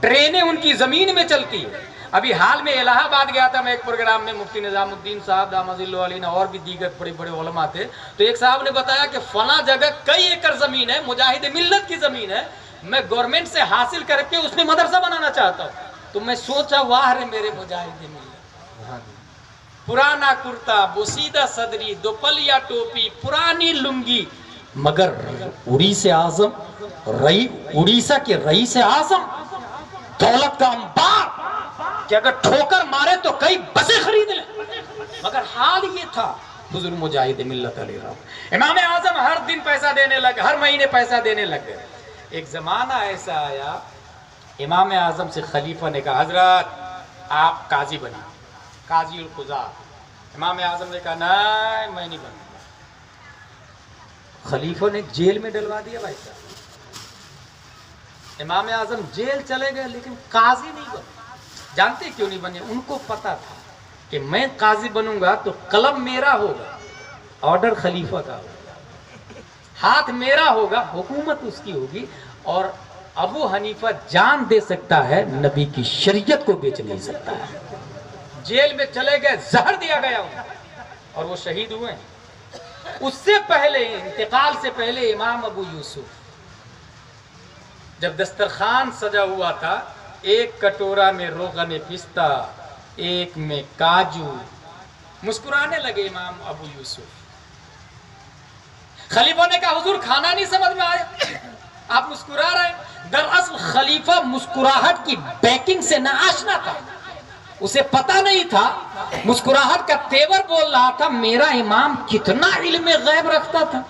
ट्रेनें उनकी ज़मीन में चलती है। अभी हाल में इलाहाबाद गया था मैं एक प्रोग्राम में, मुफ्ती निज़ामुद्दीन साहब दामदिल्लो अलैहि और भी दीगर बड़े बड़े उलमा थे। तो एक साहब ने बताया कि फला जगह कई एकड़ ज़मीन है, मुजाहिद मिल्लत की ज़मीन है, मैं गवर्नमेंट से हासिल करके उसमें मदरसा बनाना चाहता हूँ। तो मैं सोचा वाह रे मेरे मुजाहिद मिल्लत, पुराना कुर्ता, बोसीदा सदरी, दोपलिया टोपी, पुरानी लुंगी, मगर उड़ीसा आजम, उड़ीसा के रईस आजम, दौलत का अंबार कि अगर ठोकर मारे तो कई बसें खरीद ले। मगर हाल ये था हुजूर मुजाहिद मिल्लत अलैहि। इमाम आजम हर दिन पैसा देने लगे, हर महीने पैसा देने लगे। एक जमाना ऐसा आया, इमाम आजम से खलीफा ने कहा हजरत आप काजी बना, काजी उल खुजा। इमाम आजम ने कहा नहीं मैं नहीं बनूंगा। खलीफा ने जेल में डलवा दिया भाई साहब। इमाम आजम जेल चले गए लेकिन काजी नहीं बने। जानते क्यों नहीं बने? उनको पता था कि मैं काजी बनूंगा तो कलम मेरा होगा, ऑर्डर खलीफा का होगा, हाथ मेरा होगा, हुकूमत उसकी होगी। और अबू हनीफा जान दे सकता है, नबी की शरीयत को बेच नहीं सकता है। जेल में चले गए, जहर दिया गया उनको और वो शहीद हुए। उससे पहले, इंतकाल से पहले, इमाम अबू यूसुफ जब दस्तरखान सजा हुआ था, एक कटोरा में रोगन पिस्ता, एक में काजू, मुस्कुराने लगे इमाम अबू यूसुफ। खलीफा ने कहा हुजूर खाना नहीं समझ में आया, आप मुस्कुरा रहे हैं। दरअसल खलीफा मुस्कुराहट की बैकिंग से ना आशना था, उसे पता नहीं था। मुस्कुराहट का तेवर बोल रहा था मेरा इमाम कितना इल्म गैब रखता था।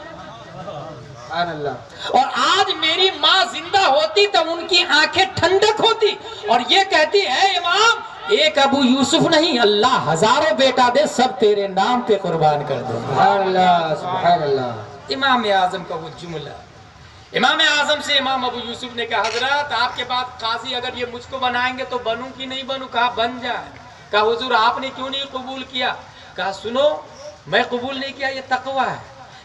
और आज मेरी माँ जिंदा होती तो उनकी आंखें ठंडक होती और ये कहती है इमाम एक अबू यूसुफ नहीं, अल्लाह हजारों बेटा दे, सब तेरे नाम पे कुर्बान कर दो। सुभान अल्लाह। इमाम आजम का वो जुमला। इमाम आजम से इमाम अबू यूसुफ ने कहा हजरत आपके बाद काजी अगर ये मुझको बनाएंगे तो बनूं कि नहीं बनूं? कहा बन जाए। कहा हुजूर आपने क्यों नहीं कबूल किया? कहा सुनो मैं कबूल नहीं किया, ये तकवा है,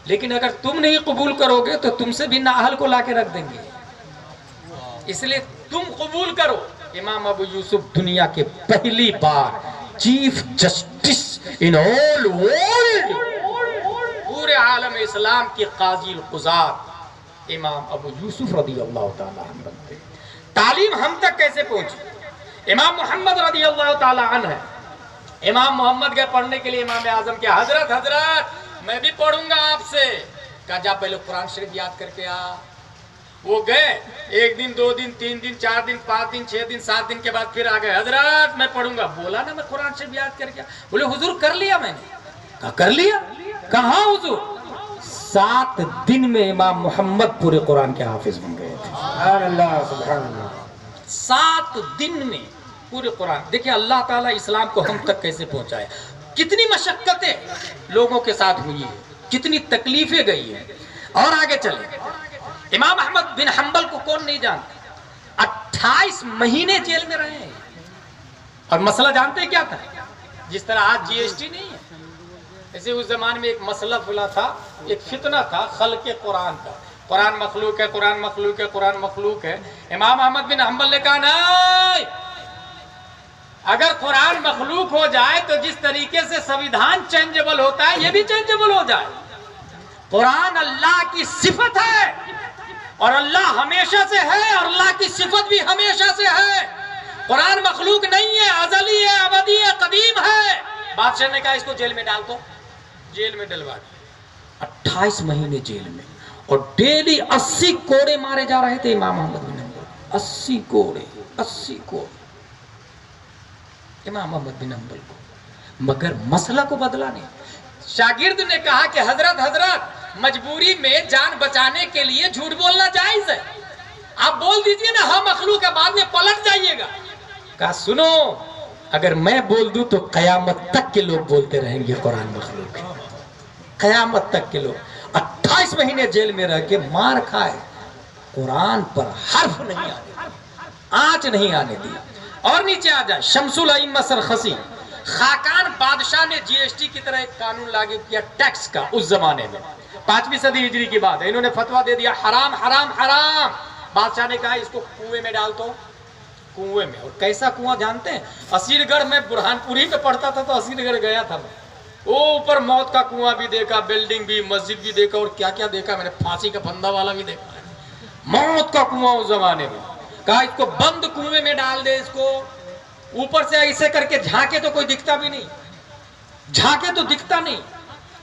लेकिन अगर तुम नहीं कबूल करोगे तो तुमसे भी नाअहल को लाके रख देंगे, इसलिए तुम कबूल करो। इमाम अबू यूसुफ दुनिया के पहली बार chief justice in all world, पूरे आलम इस्लाम के काजी कुज़ात इमाम अबू यूसुफ रज़ियल्लाहु ताला अन्हु बनते। तालीम हम तक कैसे पहुंची? इमाम मोहम्मद रज़ियल्लाहु ताला अन्हु है, इमाम मोहम्मद गए पढ़ने के लिए इमाम आजम के, हजरत हजरत मैं भी पढ़ूंगा आपसे। कहा जा पहले कुरान शरीफ याद करके आ। वो गए, 1 दिन 2 दिन 3 दिन 4 दिन 5 दिन 6 दिन 7 दिन के बाद फिर आ गए, हजरत मैं पढ़ूंगा। बोला ना मैं कुरान शरीफ याद करके आ। बोले हुजूर कर लिया मैंने। कहा कर लिया? कहा हुजूर? 7 दिन में इमाम मोहम्मद पूरे कुरान के हाफिज बन गए थे। सुभान अल्लाह, सुभान अल्लाह। 7 दिन में पूरे कुरान। देखिए अल्लाह ताला इस्लाम को हम तक कैसे पहुंचाए, कितनी मशक्कतें लोगों के साथ हुई है, कितनी तकलीफें गई है। और आगे चले, इमाम अहमद बिन हंबल को कौन नहीं जानता? 28 महीने जेल में रहे हैं। और मसला जानते हैं क्या था? जिस तरह आज जीएसटी नहीं है, ऐसे उस जमाने में एक मसला फुला था, एक फितना था खल्क़े कुरान का। कुरान मखलूक है, कुरान मखलूक है, कुरान मखलूक है। इमाम अहमद बिन हंबल ने कहा नहीं, अगर कुरान मखलूक हो जाए तो जिस तरीके से संविधान चेंजेबल होता है ये भी चेंजेबल हो जाए। कुरान अल्लाह की सिफत है और अल्लाह हमेशा से है और अल्लाह की सिफत भी हमेशा से है। कुरान मखलूक नहीं है, अज़ली है, अबदी है, कदीम है। बादशाह ने कहा इसको जेल में डाल दो। जेल में डलवा दिया, 28 महीने जेल में। और डेली 80 कोड़े मारे जा रहे थे इमाम अहमद बिन हंबल। 80 कोड़े, 80 कोड़े इमाम अहमद बिन हंबल को। मगर मसला को बदला नहीं। शागिर्द ने कहा कि हजरत हजरत मजबूरी में जान बचाने के लिए झूठ बोलना जायज है, आप बोल दीजिए ना हम मखलूक है, बाद में पलट जाइएगा। कहा सुनो, अगर मैं बोल दूं तो कयामत तक के लोग बोलते रहेंगे कुरान मखलूक है, कयामत तक के लोग। 28 महीने जेल में रह के मार खाए, कुरान पर हर्फ नहीं आने, आंच नहीं आने दी। और नीचे आ जाए, शमसुल अइम्मा सरखसी, खाकान बादशाह ने जीएसटी की तरह एक कानून लागू किया टैक्स का उस जमाने में। 5वीं सदी हिजरी की बात है। इन्होंने फतवा दे दिया हराम हराम हराम। बादशाह ने कहा इसको कुएं में डाल दो, कुएं में। और कैसा कुआं जानते हैं? असीरगढ़ में बुरहानपुरी में पढ़ता था तो असीरगढ़ गया था मैं, वो ऊपर मौत का कुआं भी देखा, बिल्डिंग भी, मस्जिद भी देखा और क्या क्या देखा मैंने, फांसी का फंदा वाला भी देखा है। मौत का कुआं उस जमाने में। कहा इसको बंद कुएं में डाल दे, इसको ऊपर से ऐसे करके झांके तो कोई दिखता भी नहीं, झांके तो दिखता नहीं,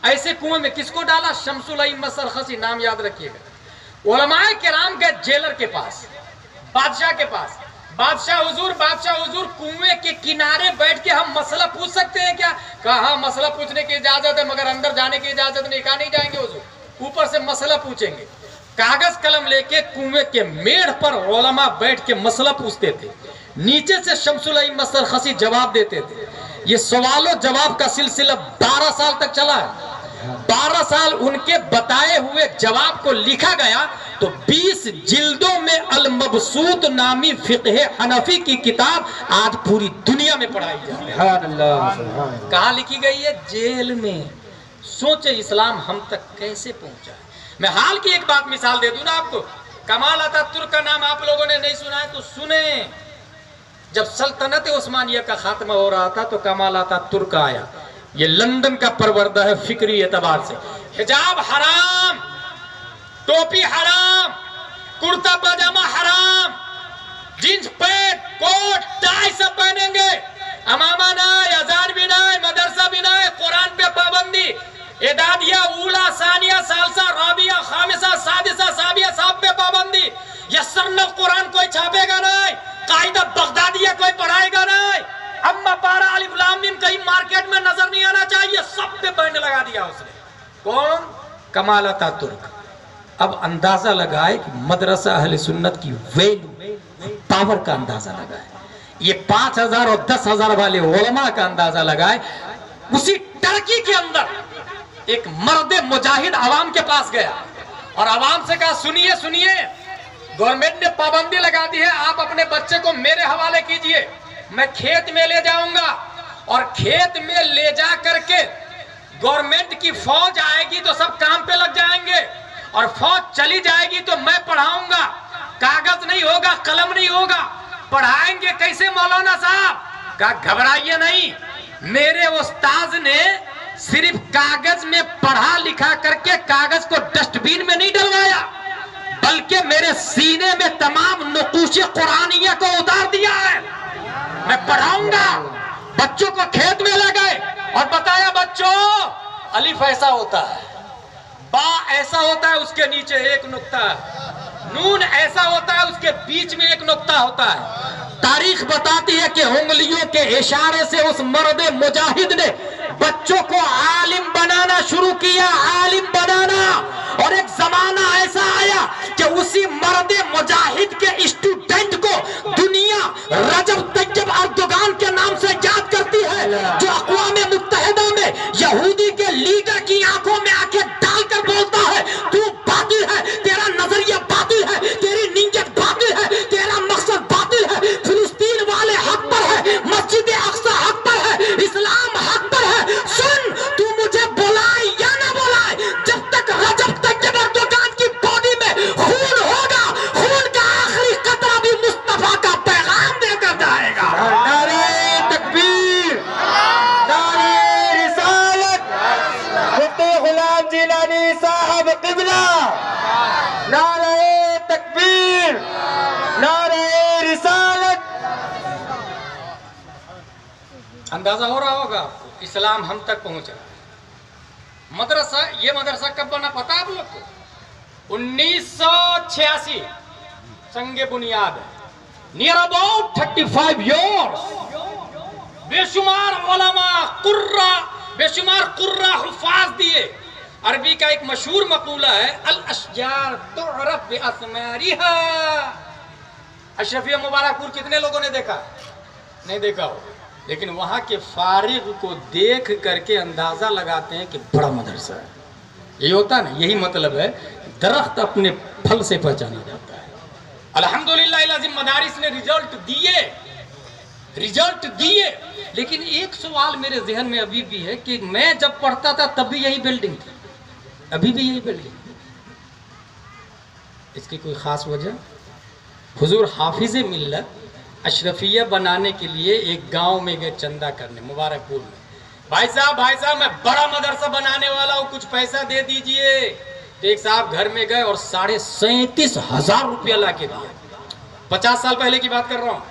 ऐसे कुएं में। किसको डाला? शमसुल अइम्मा सरखसी, नाम याद रखिएगा। उलमाए किराम गए जेलर के पास, बादशाह के पास। बादशाह हुजूर कुएं के किनारे बैठ के हम मसला पूछ सकते हैं क्या? कहा हाँ मसला पूछने की इजाजत है, मगर अंदर जाने की इजाजत नहीं। कहा नहीं जाएंगे हुजूर, ऊपर से मसला पूछेंगे। कागज कलम लेके कुएं के मेढ़ पर उलमा बैठ के मसला पूछते थे, नीचे से शमसुल अइम्मा सरखसी जवाब देते थे। ये सवालों जवाब का सिलसिला 12 साल तक चला है। 12 साल उनके बताए हुए जवाब को लिखा गया तो 20 जिल्दों में अल मबसूत नामी फिक़्ह हनफी की किताब आज पूरी दुनिया में पढ़ाई जाती है। कहाँ लिखी गई है? जेल में। सोचे इस्लाम हम तक कैसे पहुंचा है। मैं हाल की एक बात मिसाल दे दूं ना आपको। कमाल अतातुर्क का नाम आप लोगों ने नहीं सुना है तो सुने। जब सल्तनत उस्मानिया का खात्मा हो रहा था तो कमाल अतातुर्क आया। ये लंदन का परवरदा है फिक्री एतबार से। हिजाब हराम, टोपी हराम, कुर्ता पजामा हराम, जींस पैंट कोट टाई सब पहनेंगे, अमामा नहीं, अजान भी नहीं, मदरसा भी नहीं, कुरान पे पाबंदी, एदादिया ऊला सानिया सालसा राबिया खामिसा सादिसा साबिया साहब पे पाबंदी, यस्सरना कुरान कोई छापेगा नहीं, कायदा बगदादिया कोई पढ़ाएगा नहीं, अम्मा पारा अलिफ लाम मीम कहीं मार्केट में नजर नहीं आना चाहिए, सब पे बैन लगा दिया उसने। कौन? Kemal Ataturk. अब अंदाजा लगाए कि मदरसा अहले सुन्नत की वैल्यू, पावर का अंदाजा लगाए। ये 5000 और 10,000 वाले उलमा का अंदाजा लगाए। उसी टर्की के अंदर एक मर्द मुजाहिद आवाम के पास गया और आवाम से कहा सुनिए सुनिए, गवर्नमेंट ने पाबंदी लगा दी है, आप अपने बच्चे को मेरे हवाले कीजिए, मैं खेत में ले जाऊंगा और खेत में ले जा करके गवर्नमेंट की फौज आएगी तो सब काम पे लग जाएंगे और फौज चली जाएगी तो मैं पढ़ाऊंगा। कागज नहीं होगा, कलम नहीं होगा, पढ़ाएंगे कैसे मौलाना साहब? कहा घबराइए नहीं, मेरे उस्ताद ने सिर्फ कागज में पढ़ा लिखा करके कागज को डस्टबिन में नहीं डलवाया, बल्कि मेरे सीने में तमाम नुकूशे कुरानिया को उतार दिया है। मैं पढ़ाऊंगा। बच्चों को खेत में ले गए और बताया, बच्चों अलिफ ऐसा होता है, बा ऐसा होता है, उसके नीचे एक नुक्ता है, नून ऐसा होता है, उसके बीच में एक नुक्ता होता है। तारीख बताती है कि उंगलियों के इशारे से उस मर्द मुजाहिद ने बच्चों को आलिम बनाना शुरू किया, आलिम बनाना। और एक जमाना ऐसा आया कि उसी मर्द मुजाहिद के स्टूडेंट को दुनिया रजब तैयब अर्दोगान के नाम से याद करती है, जो अक़वाम मुत्तहिदा में यहूदी के लीडर की आंखों में आंखें डालकर बोलता है, तू बातिल है, तेरा नजरिया बातिल है, तेरी नीयत बातिल है, तेरा मकसद बातिल है। फिलिस्तीन वाले हक पर है, मस्जिद अक्सा हक पर है, इस्लाम हक पर है। सुन, तू मुझे बुलाए या ना बुलाए, जब तक रजब तैयब अर्दोगान की बॉडी में खून होगा, खून का आखिरी कतरा भी मुस्तफा का पैगाम देकर जाएगा। नारे तकबीर, नारे रिसालत, मुफ्ती गुलाम जिलानी साहब क़िबला। नारे तकबीर, नारे रिसालत। अंदाजा हो रहा होगा आपको, इस्लाम हम तक पहुंच रहा है। मदरसा, ये मदरसा कब बना पता है आप लोग को? 1986 संगे बुनियाद है। Near about 35 years. बेशुमार उलमा कुर्रा, बेशुमार कुर्रा हुफाज दिए। अरबी का एक मशहूर मकूला है, अल अशजार तुअरफ बिअस्मारिहा। अशरफिया मुबारकपुर कितने लोगों ने देखा? नहीं देखा हो, लेकिन वहाँ के फारिग को देख करके अंदाज़ा लगाते हैं कि बड़ा मदरसा है। यही होता है ना, यही मतलब है, दरख्त अपने फल से पहचाना जाता है। अल्हम्दुलिल्लाह लाजिम मदारिस ने रिजल्ट दिए। लेकिन एक सवाल मेरे जहन में अभी भी है कि मैं जब पढ़ता था तब भी यही बिल्डिंग थी, अभी भी यही बिल्डिंग। इसकी कोई ख़ास वजह? हुजूर हाफिज़ मिल्लत अशरफिया बनाने के लिए एक गांव में गए चंदा करने, मुबारकपुर में। भाई साहब मैं बड़ा मदरसा बनाने वाला हूँ, कुछ पैसा दे दीजिए। तो एक साहब घर में गए और 37,500 रुपया ला के दिया। 50 साल पहले की बात कर रहा हूँ।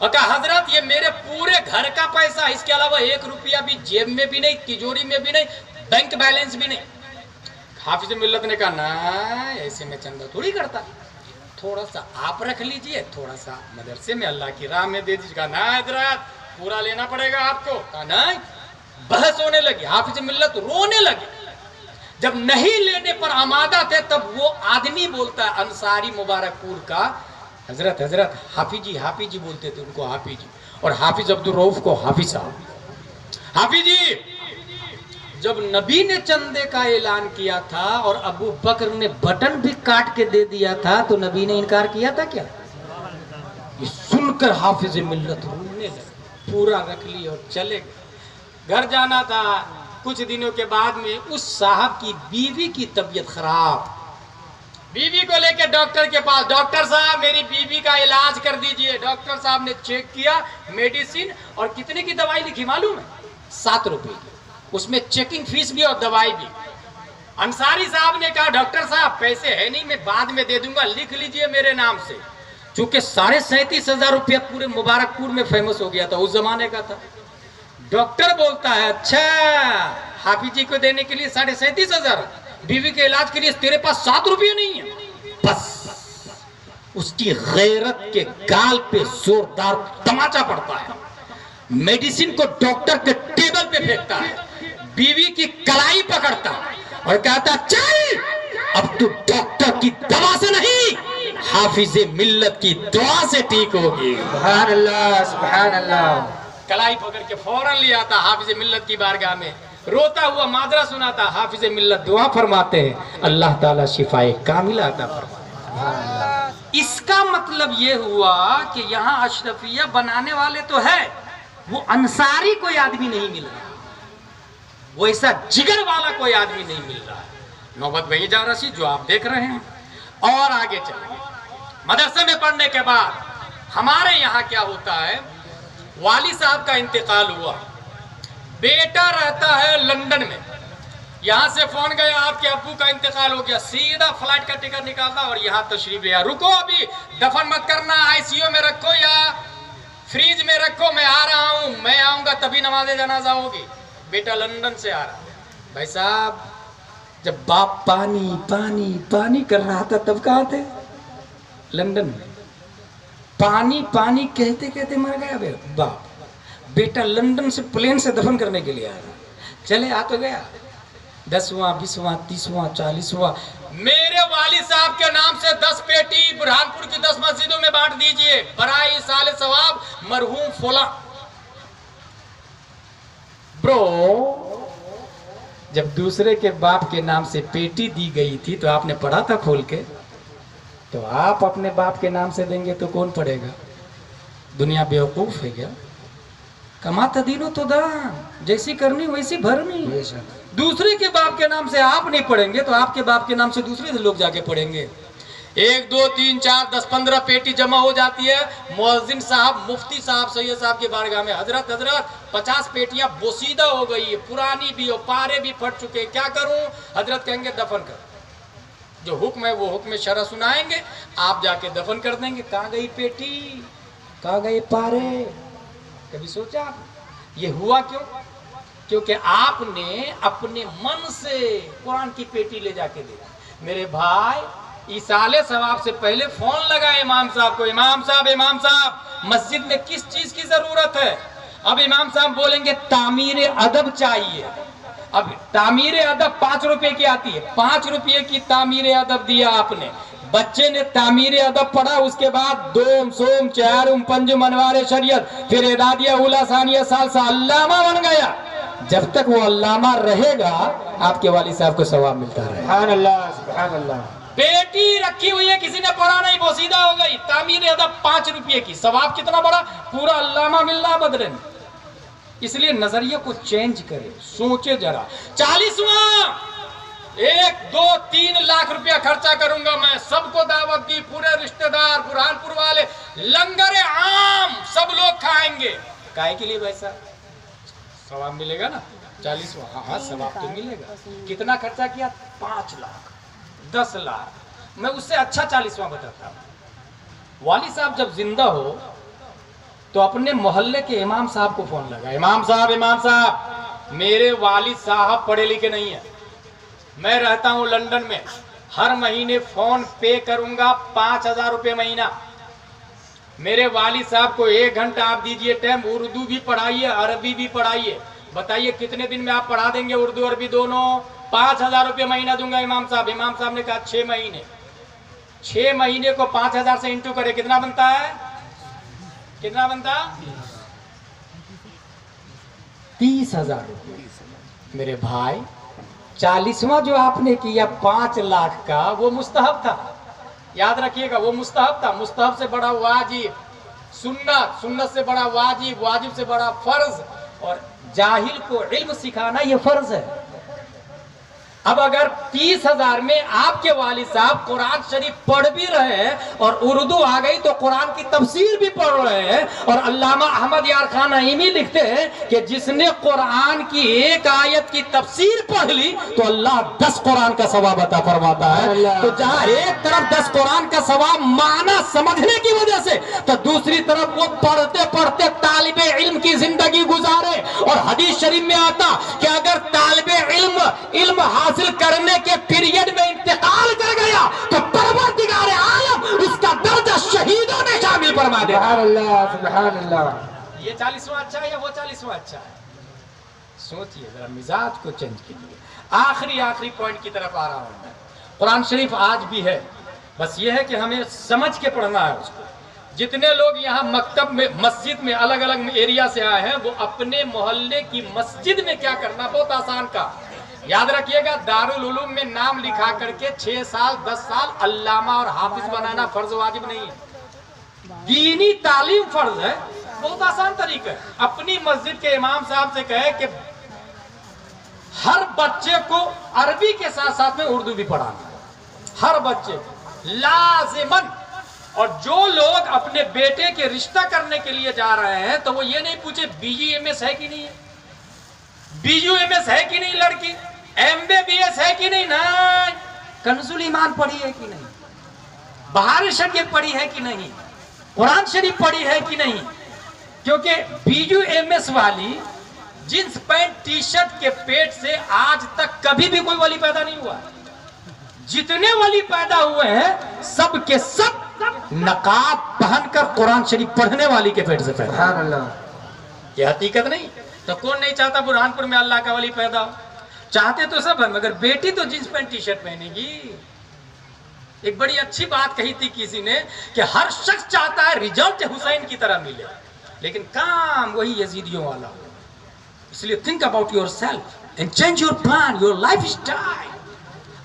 और कहा, हजरत ये मेरे पूरे घर का पैसा, इसके अलावा 1 रुपया भी जेब में भी नहीं, तिजोरी में भी नहीं, बैंक बैलेंस भी नहीं। हाफिज मिल्लत ने कहा, ना ऐसे में चंदा थोड़ी करता, थोड़ा सा आप रख लीजिए, थोड़ा सा मदरसे में अल्लाह की राह में दे दीजिए। कहा, ना हजरत पूरा लेना पड़ेगा आपको। कहा, नहीं। बहस होने लगी, हाफिज मिल्लत रोने लगे। जब नहीं लेने पर आमादा थे तब वो आदमी बोलता है, अंसारी मुबारकपुर का, हजरत हाफिज जी बोलते थे उनको, हाफिज जी। और हाफिज अब्दुल रऊफ को हाफिज साहब। हाफिज जी, जब नबी ने चंदे का ऐलान किया था और अबू बकर ने बटन भी काट के दे दिया था, तो नबी ने इनकार किया था क्या? ये सुनकर हाफिज मिल्लत रोने लगे, पूरा रख लिया और चले गए। घर जाना था। कुछ दिनों के बाद में उस साहब की बीवी की तबीयत खराब। बीवी को लेकर डॉक्टर के पास, डॉक्टर साहब मेरी बीवी का इलाज कर दीजिए। डॉक्टर साहब ने चेक किया, मेडिसिन, और कितने की दवाई लिखी मालूम है? 7 रुपए की। उसमें चेकिंग फीस भी और दवाई भी। अंसारी साहब ने कहा, डॉक्टर साहब पैसे है नहीं, मैं बाद में दे दूंगा, लिख लीजिए मेरे नाम से। चूंकि 37,500 रुपया पूरे मुबारकपुर में फेमस हो गया था, उस जमाने का था। डॉक्टर बोलता है, अच्छा हाफिज जी को देने के लिए 37,500, बीवी के इलाज के लिए तेरे पास 7 रुपये नहीं है? बस उसकी गैरत के गाल पे जोरदार तमाचा पड़ता है। मेडिसिन को डॉक्टर के टेबल पे फेंकता है, बीवी की कलाई पकड़ता और कहता, चल अब तू डॉक्टर की दवा से नहीं, हाफिज मिल्लत की दुआ से ठीक होगी। सुभान अल्लाह, सुभान अल्लाह। कलाई पकड़ के फौरन ले आता हाफिज मिल्लत की बारगाह में, रोता हुआ माजरा सुनाता। हाफिज मिल्लत दुआ फरमाते हैं, अल्लाह ताला शिफाए कामिला अता फरमाते। इसका मतलब ये हुआ कि यहाँ अशरफिया बनाने वाले तो है, वो अंसारी कोई आदमी नहीं मिल रहा, वो ऐसा जिगर वाला कोई आदमी नहीं मिल रहा है। नौबत वही जा रही जो आप देख रहे हैं। और आगे चलेंगे। मदरसे में पढ़ने के बाद हमारे यहाँ क्या होता है, वाली साहब का इंतकाल हुआ। बेटा रहता है लंदन में, यहाँ से फोन गया आपके अब्बू का इंतकाल हो गया, सीधा फ्लाइट का टिकट निकालना और यहाँ तशरीफ लिया, रुको अभी दफन मत करना, आईसीयू में रखो या फ्रीज में रखो, मैं आ रहा हूँ, मैं आऊंगा तभी नमाज जनाजा होगी। बेटा लंदन से आ रहा। भाई साहब जब बाप पानी पानी पानी कर रहा था तब कहाँ थे? लंदन में। पानी पानी कहते कहते मर गया बाप। बेटा लंदन से प्लेन से दफन करने के लिए आ रहा। चले आ तो गया, 10वां 20वां 30वां 40वां। मेरे वालिद साहब के नाम से 10 पेटी बुरहानपुर की 10 मस्जिदों में बांट दीजिए, बराए साले सवाब मरहूम फोला। ब्रो जब दूसरे के बाप के नाम से पेटी दी गई थी तो आपने पढ़ा था खोल के? तो आप अपने बाप के नाम से देंगे तो कौन पढ़ेगा? दुनिया बेवकूफ है क्या? कमाता दिनो तो दान, जैसी करनी वैसी भरनी। दूसरे के बाप के नाम से आप नहीं पढ़ेंगे तो आपके बाप के नाम से दूसरे से लोग जाके पढ़ेंगे। 1 2 3 4 10 15 पेटी जमा हो जाती है। मुअज्जिन साहब मुफ्ती साहब सैयद साहब के बारगाह में, हजरत 50 पेटियां बोसीदा हो गई है, पुरानी भी हो, पारे भी फट चुके, क्या करूं? हजरत कहेंगे दफन कर, जो हुक्म है वो हुक्म शरअ सुनाएंगे, आप जाके दफन कर देंगे। कहाँ गई पेटी, कहाँ गए पारे? कभी सोचा आप? ये हुआ क्यों? क्योंकि आपने अपने मन से कुरान की पेटी ले जाके दिया। मेरे भाई इसाले सवाब से पहले फोन लगा इमाम साहब को, इमाम साहब मस्जिद में किस चीज की जरूरत है? अब इमाम साहब बोलेंगे तामीर अदब चाहिए। अब तामीर अदब 5 रुपए की आती है, 5 रुपये की तामीर अदब दिया आपने। बच्चे ने तामीर अदब पढ़ा, उसके बाद दोम सोम चारुम पंजुम अनवार शरीयत, फिर एदादिया उला सानिया सालसा, अल्लामा बन गया। जब तक वो अल्लामा रहेगा आपके वालिद साहब को सवाब मिलता रहे। सुभान अल्लाह, सुभान अल्लाह। बेटी रखी हुई है, किसी ने पढ़ा नहीं, बोसीदा हो गई, तामीर अदब 5 रुपये की, सवाब कितना बड़ा, पूरा अल्लामा मिल रहा बदले में। इसलिए नजरिए को चेंज करें, सोचे जरा। 40वां 1 2 3 लाख रुपया खर्चा करूंगा मैं, सबको दावत दी, पूरे रिश्तेदार बुरहानपुर वाले, लंगर आम सब लोग खाएंगे। काहे के लिए वैसा? सवाब मिलेगा ना। 40वां हाँ सवाब तो मिलेगा। कितना खर्चा किया? 5 लाख 10 लाख। मैं उससे अच्छा 40वां बताता हूँ। वाली साहब जब जिंदा हो तो अपने मोहल्ले के इमाम साहब को फोन लगा, इमाम साहब मेरे वालिद साहब पढ़े लिखे नहीं है, मैं रहता हूं लंदन में, हर महीने फोन पे करूंगा 5000 रुपये महीना। मेरे वालिद साहब को 1 घंटा आप दीजिए टाइम, उर्दू भी पढ़ाइए अरबी भी पढ़ाइए। बताइए कितने दिन में आप पढ़ा देंगे उर्दू अरबी दोनों? 5000 रुपये महीना दूंगा इमाम साहब। इमाम साहब ने कहा 6 महीने। 6 महीने को 5000 से इंटू करे, कितना बनता है? कितना बनता? 30,000 रुपये। मेरे भाई 40वां जो आपने किया 5 लाख का, वो मुस्तहब था, याद रखिएगा, वो मुस्तहब था। मुस्तहब से बड़ा वाजिब सुन्नत, सुन्नत से बड़ा वाजिब, वाजिब से बड़ा फर्ज, और जाहिल को इल्म सिखाना ये फर्ज है। अब अगर 30,000 में आपके वालिद साहब कुरान शरीफ पढ़ भी रहे हैं और उर्दू आ गई तो कुरान की तफसीर भी पढ़ रहे हैं, और अल्लामा अहमद यार खान नईमी लिखते हैं कि जिसने कुरान की 1 आयत की तफसीर पढ़ ली तो अल्लाह 10 कुरान का सवाब अता फरमाता है। तो जहां एक तरफ 10 कुरान का सवाब माना समझने की वजह से, तो दूसरी तरफ वो पढ़ते पढ़ते तालिबे इल्म की जिंदगी गुजारे। और हदीस शरीफ में आता कि अगर तालिबे इल्म हासिल करने के पीरियड में इंतकाल कर गया तो परवरदिगार आलम उसका दर्जा शहीदों ने शामिल फरमा दिया। सुभान अल्लाह, सुभान अल्लाह। ये 40वां अच्छा है या वो 40वां अच्छा है? सोचिए जरा, मिजाज को चेंज कीजिए। आखिरी पॉइंट की तरफ आ रहा हूं मैं। कुरान शरीफ आज भी है, बस ये है कि हमें समझ के पढ़ना है उसको। जितने लोग यहाँ मकतब में मस्जिद में अलग अलग एरिया से आए हैं, वो अपने मोहल्ले की मस्जिद में क्या करना, बहुत आसान का। याद रखिएगा, दारुल उलूम में नाम लिखा करके 6 साल 10 साल अल्लामा और हाफिज बनाना फर्ज वाजिब नहीं है। दीनी तालीम फर्ज है, बहुत आसान तरीका है। अपनी मस्जिद के इमाम साहब से कहे कि हर बच्चे को अरबी के साथ साथ में उर्दू भी पढ़ाना, हर बच्चे को लाजिमन। और जो लोग अपने बेटे के रिश्ता करने के लिए जा रहे हैं तो वो ये नहीं पूछे BE MS है कि नहीं है, BUMS है कि नहीं लड़की, MBBS है कि नहीं, नहीं। कंजुल ईमान पढ़ी है कि नहीं, बहार शरीयत पढ़ी है कि नहीं, कुरान शरीफ पढ़ी है कि नहीं। क्योंकि BUMS वाली जींस पैंट टी शर्ट के पेट से आज तक कभी भी कोई वली पैदा नहीं हुआ। जितने वली पैदा हुए हैं सब के सब नकाब पहनकर कुरान शरीफ पढ़ने वाली के पेट से पैदा। सुभान अल्लाह। ये हकीकत नहीं। तो कौन नहीं चाहता बुरहानपुर में अल्लाह का वली पैदा हो? चाहते तो सब है, मगर बेटी तो जींस पैंट टी शर्ट पहनेगी। एक बड़ी अच्छी बात कही थी किसी ने कि हर शख्स चाहता है रिजल्ट हुसैन की तरह मिले, लेकिन काम वही यजीदियों वाला हो। इसलिए think about your self and change your plan, your life style.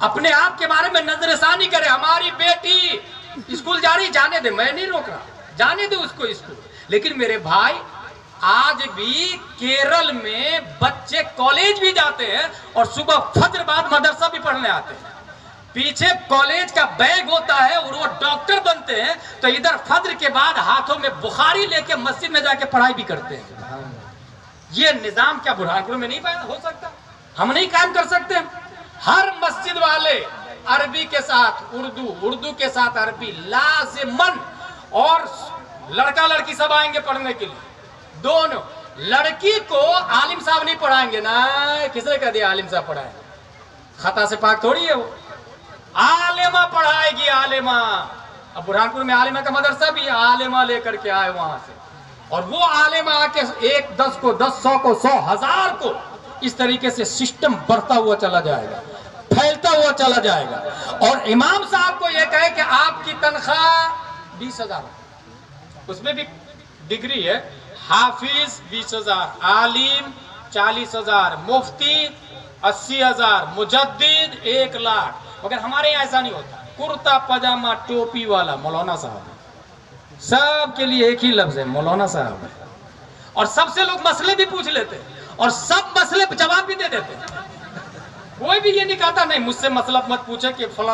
अपने आप के बारे में नजरसानी करे। हमारी बेटी स्कूल जा रही, जाने दे, मैं नहीं रोक रहा, जाने दे उसको स्कूल। लेकिन मेरे भाई, आज भी केरल में बच्चे कॉलेज भी जाते हैं और सुबह फज्र बाद मदरसा भी पढ़ने आते हैं। पीछे कॉलेज का बैग होता है और वो डॉक्टर बनते हैं, तो इधर फज्र के बाद हाथों में बुखारी लेके मस्जिद में जाके पढ़ाई भी करते हैं। ये निजाम क्या बुरहानपुर में नहीं हो सकता? हम नहीं कायम कर सकते? हर मस्जिद वाले अरबी के साथ उर्दू, उर्दू के साथ अरबी लाजिमन, और लड़का लड़की सब आएंगे पढ़ने के लिए। दोनों। लड़की को आलिम साहब नहीं पढ़ाएंगे ना, किसने कह दिया आलिम साहब पढ़ाए? खता से पाक थोड़ी है वो। आलिमा पढ़ाएगी, आलिमा। अब बुरहानपुर में आलिमा का मदरसा भी है, आलिमा लेकर के आए वहां से, और वो आलिमा आके 1 10 को 10 100 को 100 1000 को, इस तरीके से सिस्टम बढ़ता हुआ चला जाएगा, फैलता हुआ चला जाएगा। और इमाम साहब को यह कहे कि आपकी तनख्वाह 20,000, उसमें भी डिग्री है। हाफिज 20,000, आलिम 40,000, मुफ्ती 80,000, मुजद्दिद 1 लाख। मगर हमारे यहाँ ऐसा नहीं होता। कुर्ता पजामा टोपी वाला मौलाना साहब है। सबके लिए एक ही लफ्ज है, मौलाना साहब है। और सबसे लोग मसले भी पूछ लेते हैं और सब मसले जवाब भी दे देते हैं। कोई भी ये नहीं कहता नहीं मुझसे मसला मत पूछे कि फला